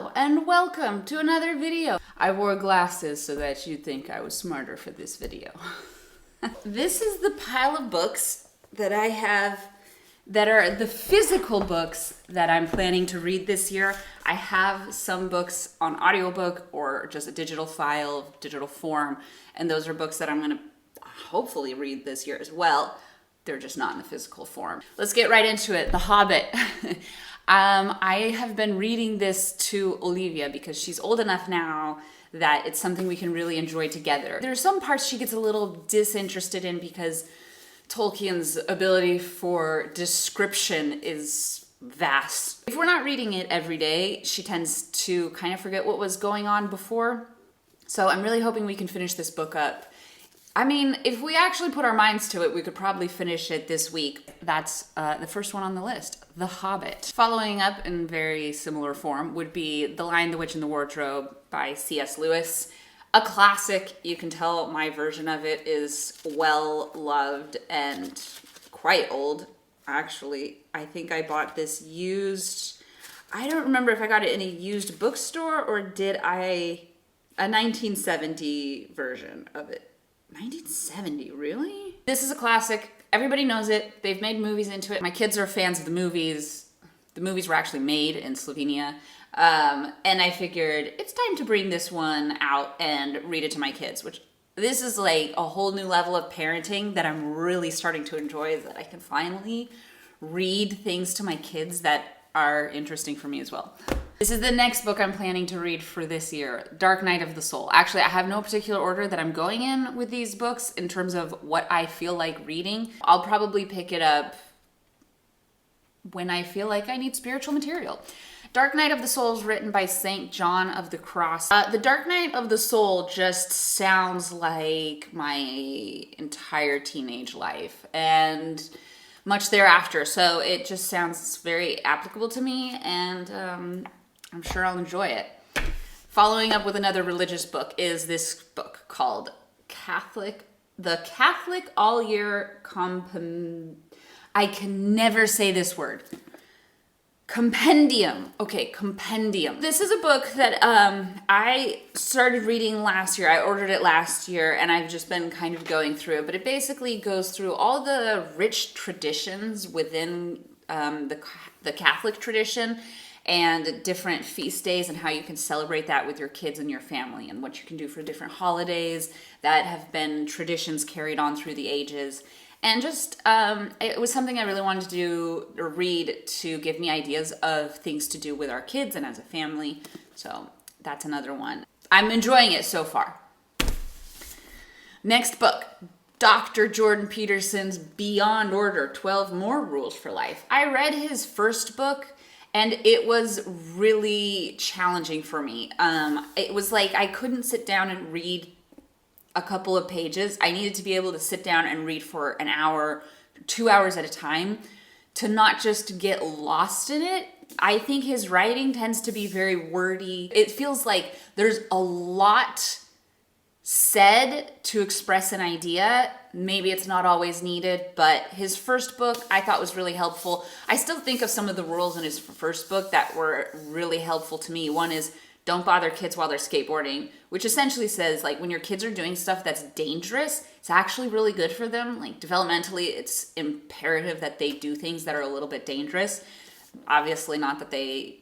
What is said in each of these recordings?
Hello and welcome to another video. I wore glasses so that you'd think I was smarter for this video. This is the pile of books that I have that are the physical books that I'm planning to read this year. I have some books on audiobook or just a digital file, digital form, and those are books that I'm going to hopefully read this year as well. They're just not in the physical form. Let's get right into it. The Hobbit. I have been reading this to Olivia because she's old enough now that it's something we can really enjoy together. There are some parts she gets a little disinterested in because Tolkien's ability for description is vast. If we're not reading it every day, she tends to kind of forget what was going on before. So I'm really hoping we can finish this book up. I mean, if we actually put our minds to it, we could probably finish it this week. That's the first one on the list, The Hobbit. Following up in very similar form would be The Lion, the Witch, and the Wardrobe by C.S. Lewis. A classic. You can tell my version of it is well loved and quite old. Actually, I think I bought this used. I don't remember if I got it in a used bookstore or did I a 1970 version of it. 1970, really? This is a classic. Everybody knows it. They've made movies into it. My kids are fans of the movies. The movies were actually made in Slovenia. And I figured it's time to bring this one out and read it to my kids, which this is like a whole new level of parenting that I'm really starting to enjoy, that I can finally read things to my kids that are interesting for me as well. This is the next book I'm planning to read for this year, Dark Night of the Soul. Actually, I have no particular order that I'm going in with these books in terms of what I feel like reading. I'll probably pick it up when I feel like I need spiritual material. Dark Night of the Soul is written by St. John of the Cross. The Dark Night of the Soul just sounds like my entire teenage life and much thereafter. So it just sounds very applicable to me, and I'm sure I'll enjoy it. Following up with another religious book is this book called The Catholic All-Year I can never say this word. Compendium. Okay, Compendium. This is a book that I started reading last year. I ordered it last year, and I've just been kind of going through it. But it basically goes through all the rich traditions within the Catholic tradition and different feast days and how you can celebrate that with your kids and your family and what you can do for different holidays that have been traditions carried on through the ages. And just, it was something I really wanted to do or read to give me ideas of things to do with our kids and as a family. So that's another one. I'm enjoying it so far. Next book, Dr. Jordan Peterson's Beyond Order, 12 More Rules for Life. I read his first book and it was really challenging for me. It was like I couldn't sit down and read a couple of pages. I needed to be able to sit down and read for an hour, 2 hours at a time to not just get lost in it. I think his writing tends to be very wordy. It feels like there's a lot said to express an idea. Maybe it's not always needed, but his first book I thought was really helpful. I still think of some of the rules in his first book that were really helpful to me. One is don't bother kids while they're skateboarding, which essentially says, like, when your kids are doing stuff that's dangerous, it's actually really good for them. Like, developmentally, it's imperative that they do things that are a little bit dangerous. Obviously, not that they,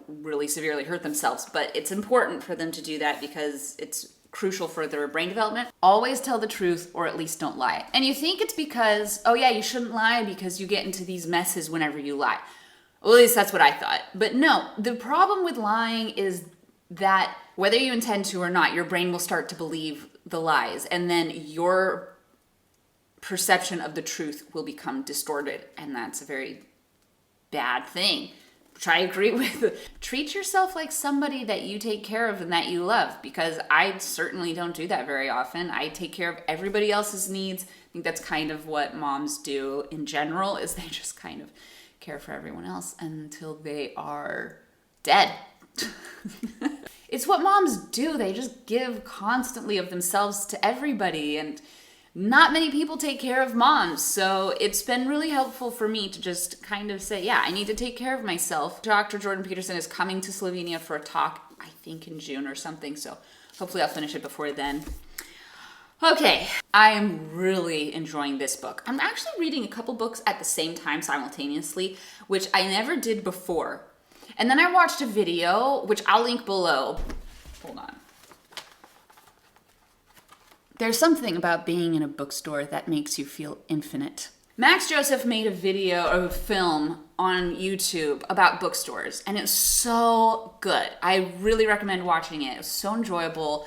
really severely hurt themselves, but it's important for them to do that because it's crucial for their brain development. Always tell the truth, or at least don't lie. And you think it's because, oh yeah, you shouldn't lie because you get into these messes whenever you lie. Well, at least that's what I thought. But no, the problem with lying is that whether you intend to or not, your brain will start to believe the lies, and then your perception of the truth will become distorted, and that's a very bad thing. Which I agree with. Treat yourself like somebody that you take care of and that you love, because I certainly don't do that very often. I take care of everybody else's needs. I think that's kind of what moms do in general, is they just kind of care for everyone else until they are dead. It's what moms do. They just give constantly of themselves to everybody. And not many people take care of moms, so it's been really helpful for me to just kind of say, yeah, I need to take care of myself. Dr. Jordan Peterson is coming to Slovenia for a talk, I think in June or something, so hopefully I'll finish it before then. Okay, I am really enjoying this book. I'm actually reading a couple books at the same time simultaneously, which I never did before. And then I watched a video, which I'll link below. Hold on. There's something about being in a bookstore that makes you feel infinite. Max Joseph made a video or a film on YouTube about bookstores, and it's so good. I really recommend watching it. It was so enjoyable,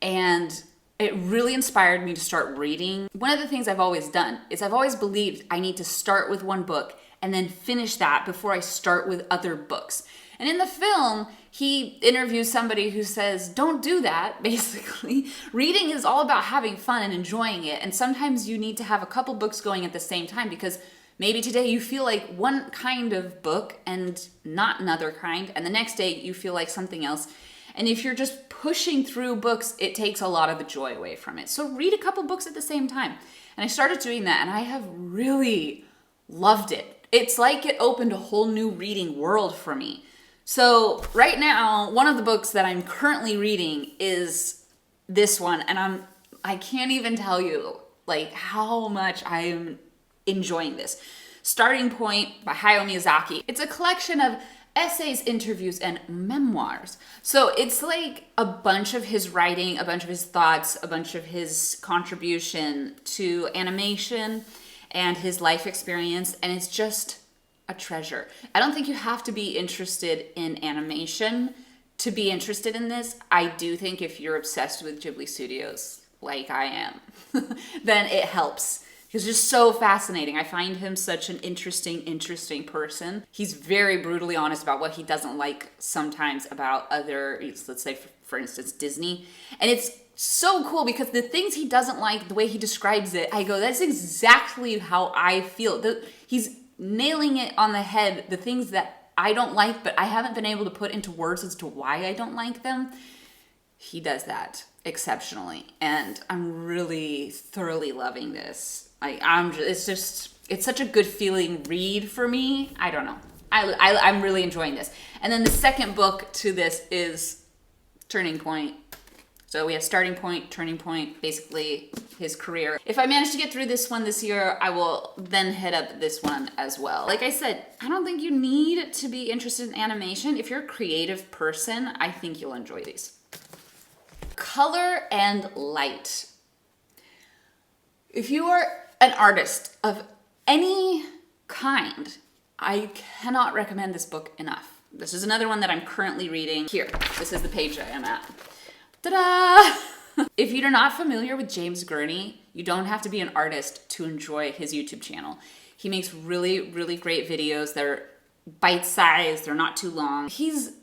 and it really inspired me to start reading. One of the things I've always done is I've always believed I need to start with one book and then finish that before I start with other books. And in the film, he interviews somebody who says, don't do that, basically. Reading is all about having fun and enjoying it. And sometimes you need to have a couple books going at the same time because maybe today you feel like one kind of book and not another kind. And the next day you feel like something else. And if you're just pushing through books, it takes a lot of the joy away from it. So read a couple books at the same time. And I started doing that and I have really loved it. It's like it opened a whole new reading world for me. So right now, one of the books that I'm currently reading is this one, and I can't even tell you like how much I am enjoying this. Starting Point by Hayao Miyazaki. It's a collection of essays, interviews, and memoirs. So it's like a bunch of his writing, a bunch of his thoughts, a bunch of his contribution to animation and his life experience, and it's just a treasure. I don't think you have to be interested in animation to be interested in this. I do think if you're obsessed with Ghibli Studios, like I am, then it helps. He's just so fascinating. I find him such an interesting person. He's very brutally honest about what he doesn't like sometimes about other, let's say, for instance, Disney. And it's so cool because the things he doesn't like, the way he describes it, I go, that's exactly how I feel. He's nailing it on the head, the things that I don't like, but I haven't been able to put into words as to why I don't like them. He does that exceptionally, and I'm really thoroughly loving this. It's such a good feeling read for me. I don't know. I'm really enjoying this. And then the second book to this is Turning Point. So we have Starting Point, Turning Point, basically his career. If I manage to get through this one this year, I will then hit up this one as well. Like I said, I don't think you need to be interested in animation. If you're a creative person, I think you'll enjoy these. Color and light. If you are an artist of any kind, I cannot recommend this book enough. This is another one that I'm currently reading. Here, this is the page I am at. Ta-da! If you're not familiar with James Gurney, you don't have to be an artist to enjoy his YouTube channel. He makes really great videos. They're bite-sized, they're not too long. He's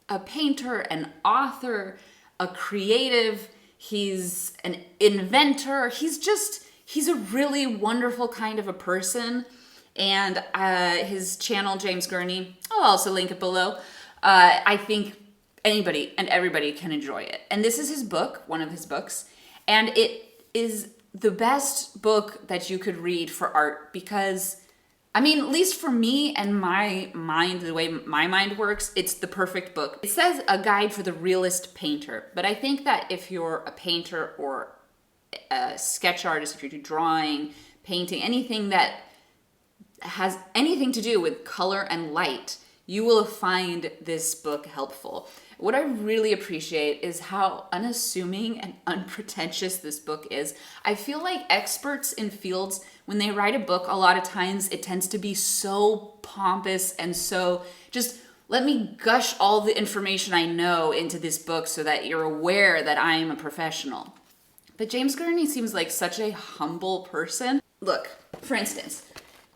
a painter, an author, a creative, he's an inventor. He's a really wonderful kind of a person. And his channel, James Gurney, I'll also link it below. I think anybody and everybody can enjoy it. And this is his book, one of his books. And it is the best book that you could read for art because, I mean, at least for me and my mind, the way my mind works, it's the perfect book. It says a guide for the realist painter. But I think that if you're a painter or a sketch artist, if you're drawing, painting, anything that has anything to do with color and light, you will find this book helpful. What I really appreciate is how unassuming and unpretentious this book is. I feel like experts in fields, when they write a book, a lot of times it tends to be so pompous and so just let me gush all the information I know into this book so that you're aware that I am a professional. But James Gurney seems like such a humble person. Look, for instance,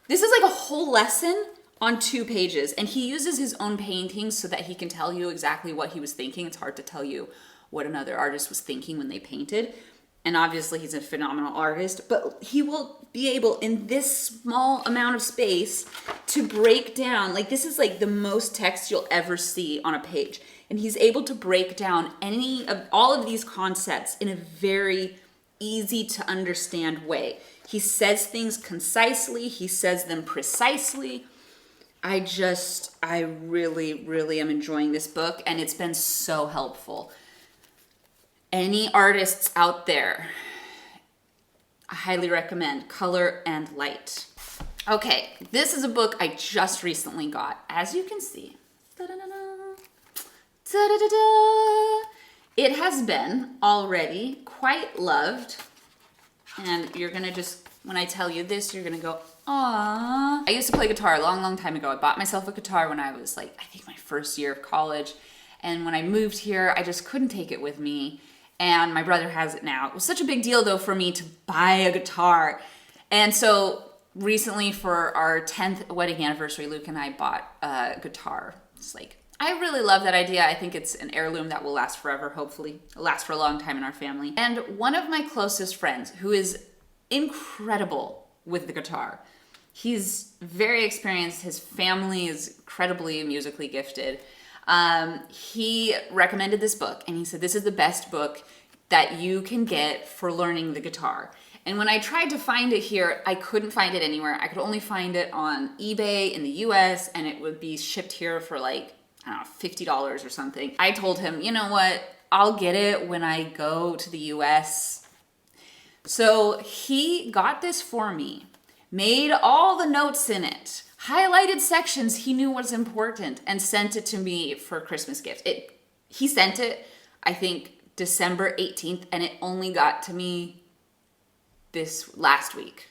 this is like a whole lesson on 2 pages, and he uses his own paintings so that he can tell you exactly what he was thinking. It's hard to tell you what another artist was thinking when they painted. And obviously he's a phenomenal artist, but he will be able in this small amount of space to break down, like this is like the most text you'll ever see on a page. And he's able to break down all of these concepts in a very easy to understand way. He says things concisely, he says them precisely. I really am enjoying this book, and it's been so helpful. Any artists out there, I highly recommend Color and Light. Okay, this is a book I just recently got. As you can see, it has been already quite loved. And you're gonna just, when I tell you this, you're gonna go, aww. I used to play guitar a long time ago. I bought myself a guitar when I was like, I think my first year of college. And when I moved here, I just couldn't take it with me. And my brother has it now. It was such a big deal though for me to buy a guitar. And so recently for our 10th wedding anniversary, Luke and I bought a guitar. It's like, I really love that idea. I think it's an heirloom that will last forever, hopefully. It'll last for a long time in our family. And one of my closest friends, who is incredible with the guitar, he's very experienced. His family is incredibly musically gifted. He recommended this book, and he said, this is the best book that you can get for learning the guitar. And when I tried to find it here, I couldn't find it anywhere. I could only find it on eBay in the US, and it would be shipped here for like, I don't know, $50 or something. I told him, you know what? I'll get it when I go to the US. So he got this for me, made all the notes in it, highlighted sections he knew was important, and sent it to me for a Christmas gift. He sent it, I think, December 18th, and it only got to me this last week.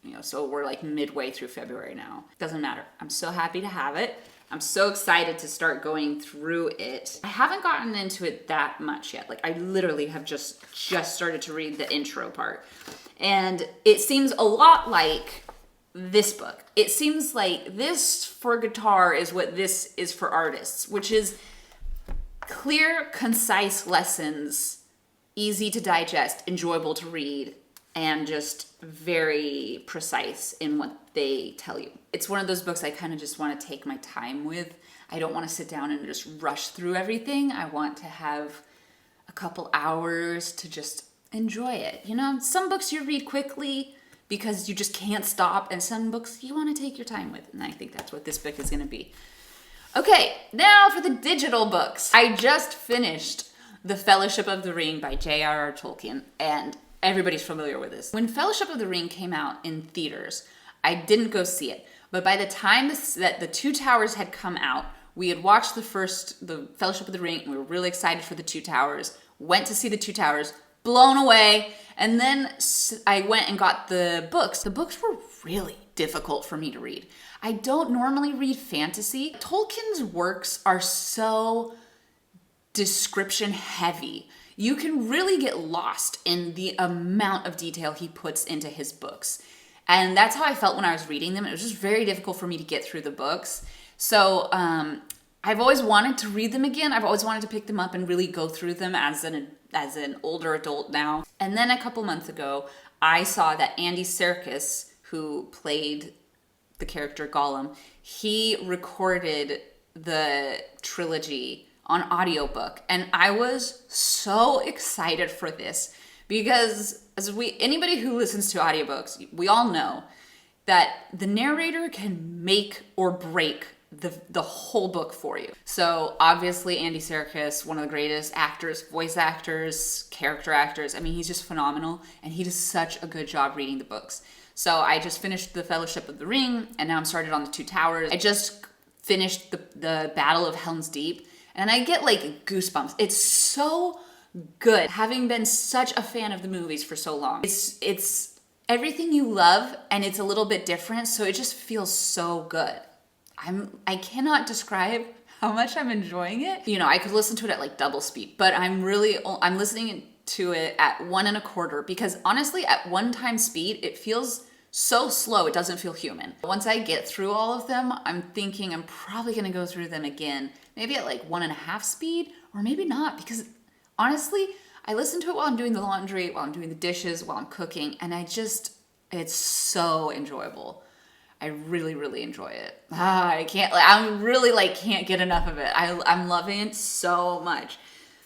You know, so we're like midway through February now. Doesn't matter. I'm so happy to have it. I'm so excited to start going through it. I haven't gotten into it that much yet. Like I literally have just started to read the intro part. And it seems a lot like this book. It seems like this for guitar is what this is for artists, which is clear, concise lessons, easy to digest, enjoyable to read, and just very precise in what they tell you. It's one of those books I kind of just want to take my time with. I don't want to sit down and just rush through everything. I want to have a couple hours to just enjoy it. You know, some books you read quickly because you just can't stop, and some books you want to take your time with. And I think that's what this book is going to be. Okay, now for the digital books. I just finished The Fellowship of the Ring by JRR Tolkien, and everybody's familiar with this. When Fellowship of the Ring came out in theaters, I didn't go see it. But by the time that The Two Towers had come out, we had watched the Fellowship of the Ring, and we were really excited for The Two Towers, went to see The Two Towers, blown away, and then I went and got the books. The books were really difficult for me to read. I don't normally read fantasy. Tolkien's works are so description heavy. You can really get lost in the amount of detail he puts into his books. And that's how I felt when I was reading them. It was just very difficult for me to get through the books. So I've always wanted to read them again. I've always wanted to pick them up and really go through them as an older adult now. And then a couple months ago, I saw that Andy Serkis, who played the character Gollum, he recorded the trilogy on audiobook. And I was so excited for this because anybody who listens to audiobooks, we all know that the narrator can make or break the whole book for you. So obviously Andy Serkis, one of the greatest actors, voice actors, character actors. I mean, he's just phenomenal, and he does such a good job reading the books. So I just finished The Fellowship of the Ring, and now I'm started on The Two Towers. I just finished the Battle of Helm's Deep, and I get like goosebumps. It's so good. Having been such a fan of the movies for so long, it's everything you love, and it's a little bit different, so it just feels so good. I cannot describe how much I'm enjoying it. You know, I could listen to it at like double speed, but I'm listening to it at 1 1/4 because honestly, at 1 time speed, it feels so slow, it doesn't feel human. Once I get through all of them, I'm thinking I'm probably gonna go through them again, maybe at like 1 1/2 speed, or maybe not, because honestly, I listen to it while I'm doing the laundry, while I'm doing the dishes, while I'm cooking, and it's so enjoyable. I really, really enjoy it. I'm really like can't get enough of it. I'm loving it so much.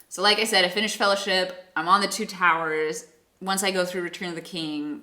So like I said, I finished Fellowship. I'm on The Two Towers. once I go through Return of the King,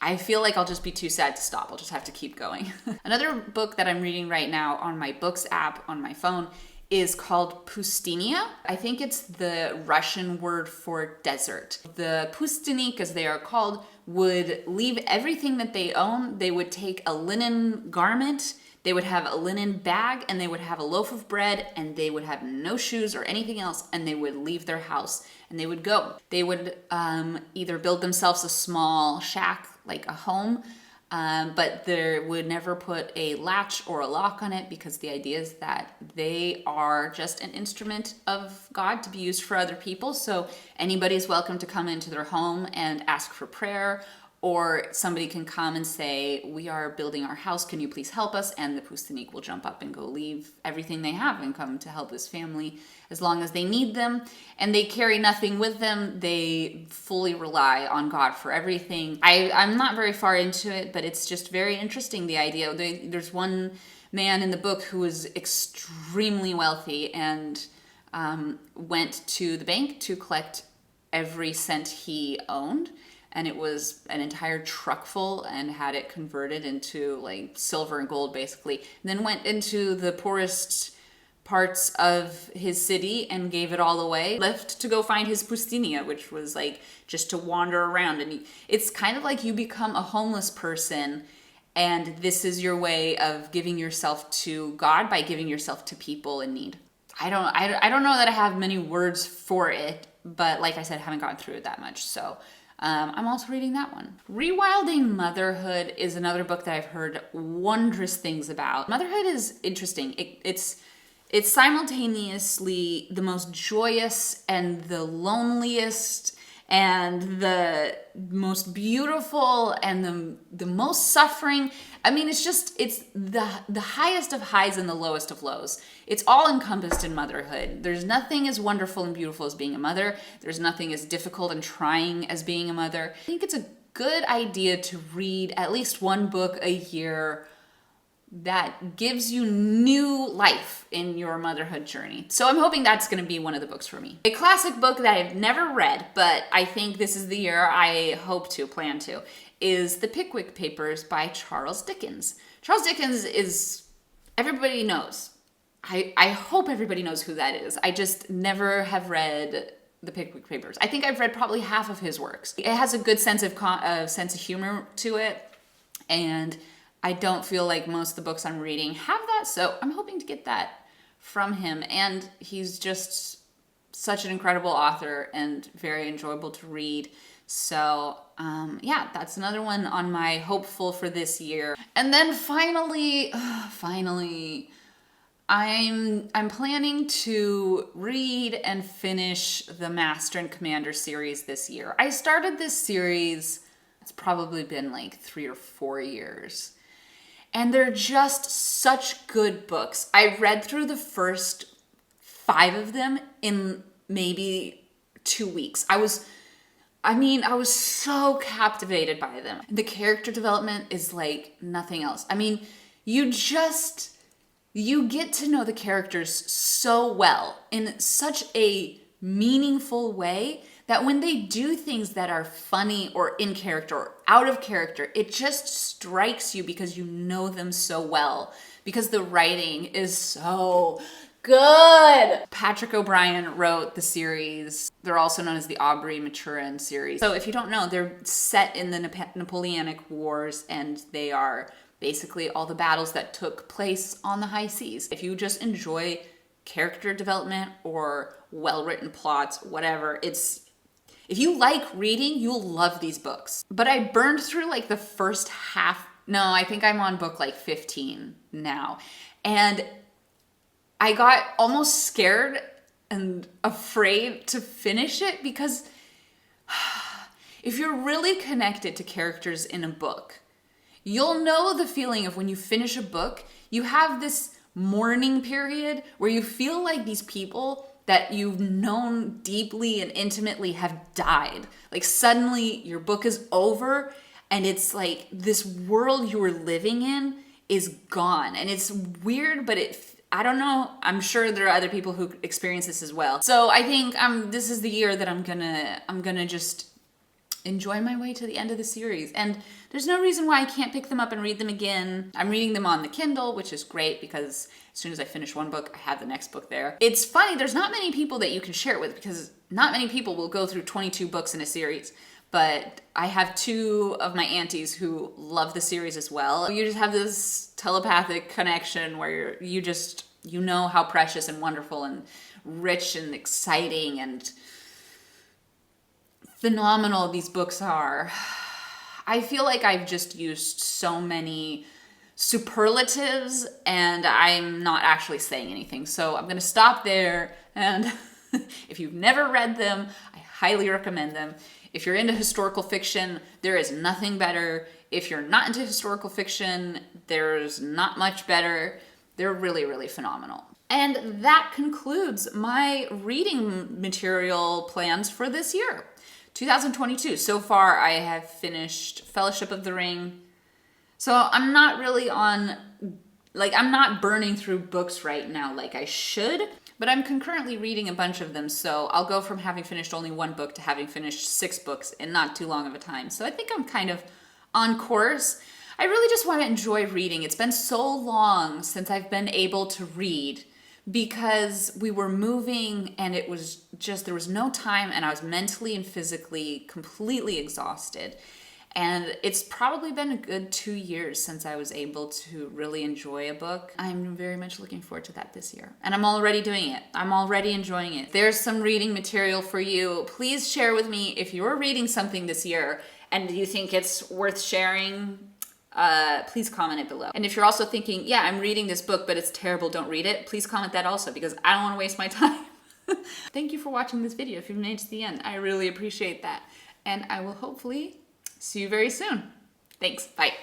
I feel like I'll just be too sad to stop. I'll just have to keep going. Another book that I'm reading right now on my Books app on my phone is called Poustinia. I think it's the Russian word for desert. The Pustinik, as they are called, would leave everything that they own. They would take a linen garment, they would have a linen bag, and they would have a loaf of bread, and they would have no shoes or anything else, and they would leave their house and they would go. They would either build themselves a small shack, like a home, but they would never put a latch or a lock on it, because the idea is that they are just an instrument of God to be used for other people. So anybody's welcome to come into their home and ask for prayer, or somebody can come and say, we are building our house, can you please help us? And the Pustinik will jump up and go leave everything they have and come to help this family as long as they need them. And they carry nothing with them. They fully rely on God for everything. I'm not very far into it, but it's just very interesting, the idea. There's one man in the book who was extremely wealthy and went to the bank to collect every cent he owned. And it was an entire truck full, and had it converted into like silver and gold, basically. And then went into the poorest parts of his city and gave it all away. Left to go find his Poustinia, which was like just to wander around. And it's kind of like you become a homeless person, and this is your way of giving yourself to God by giving yourself to people in need. I don't know that I have many words for it, but like I said, I haven't gone through it that much, so I'm also reading that one. Rewilding Motherhood is another book that I've heard wondrous things about. Motherhood is interesting. It's simultaneously the most joyous and the loneliest and the most beautiful and the most suffering. I mean, it's the highest of highs and the lowest of lows. It's all encompassed in motherhood. There's nothing as wonderful and beautiful as being a mother. There's nothing as difficult and trying as being a mother. I think it's a good idea to read at least one book a year that gives you new life in your motherhood journey. So I'm hoping that's going to be one of the books for me. A classic book that I've never read, but I think this is the year I plan to, is The Pickwick Papers by Charles Dickens. Charles Dickens is, everybody knows. I hope everybody knows who that is. I just never have read The Pickwick Papers. I think I've read probably half of his works. It has a good sense of humor to it, and I don't feel like most of the books I'm reading have that, so I'm hoping to get that from him. And he's just such an incredible author and very enjoyable to read. So yeah, that's another one on my hopeful for this year. And then finally, I'm planning to read and finish the Master and Commander series this year. I started this series, it's probably been like 3 or 4 years. And they're just such good books. I read through the first 5 of them in maybe 2 weeks. I was so captivated by them. The character development is like nothing else. I mean, you get to know the characters so well in such a meaningful way that when they do things that are funny or in character or out of character, it just strikes you because you know them so well, because the writing is so good. Patrick O'Brian wrote the series. They're also known as the Aubrey Maturin series. So if you don't know, they're set in the Napoleonic Wars, and they are basically all the battles that took place on the high seas. If you just enjoy character development or well-written plots, whatever, if you like reading, you'll love these books. But I burned through like the first half. No, I think I'm on book like 15 now. And I got almost scared and afraid to finish it, because if you're really connected to characters in a book, you'll know the feeling of when you finish a book, you have this mourning period where you feel like these people that you've known deeply and intimately have died. Like suddenly your book is over, and it's like this world you were living in is gone. And it's weird, but I don't know. I'm sure there are other people who experience this as well. So I think this is the year that I'm gonna just enjoy my way to the end of the series. And there's no reason why I can't pick them up and read them again. I'm reading them on the Kindle, which is great because as soon as I finish one book, I have the next book there. It's funny, there's not many people that you can share it with because not many people will go through 22 books in a series. But I have 2 of my aunties who love the series as well. You just have this telepathic connection where you know how precious and wonderful and rich and exciting and phenomenal these books are. I feel like I've just used so many superlatives and I'm not actually saying anything. So I'm going to stop there. And if you've never read them, I highly recommend them. If you're into historical fiction, there is nothing better. If you're not into historical fiction, there's not much better. They're really, really phenomenal. And that concludes my reading material plans for this year, 2022. So far, I have finished Fellowship of the Ring. So I'm not really I'm not burning through books right now like I should. But I'm concurrently reading a bunch of them, so I'll go from having finished only 1 book to having finished 6 books in not too long of a time. So I think I'm kind of on course. I really just want to enjoy reading. It's been so long since I've been able to read because we were moving and it was just, there was no time and I was mentally and physically completely exhausted. And it's probably been a good 2 years since I was able to really enjoy a book. I'm very much looking forward to that this year. And I'm already doing it. I'm already enjoying it. There's some reading material for you. Please share with me if you're reading something this year and you think it's worth sharing. Please comment it below. And if you're also thinking, yeah, I'm reading this book, but it's terrible, don't read it, please comment that also because I don't want to waste my time. Thank you for watching this video. If you've made it to the end, I really appreciate that. And I will hopefully see you very soon. Thanks. Bye.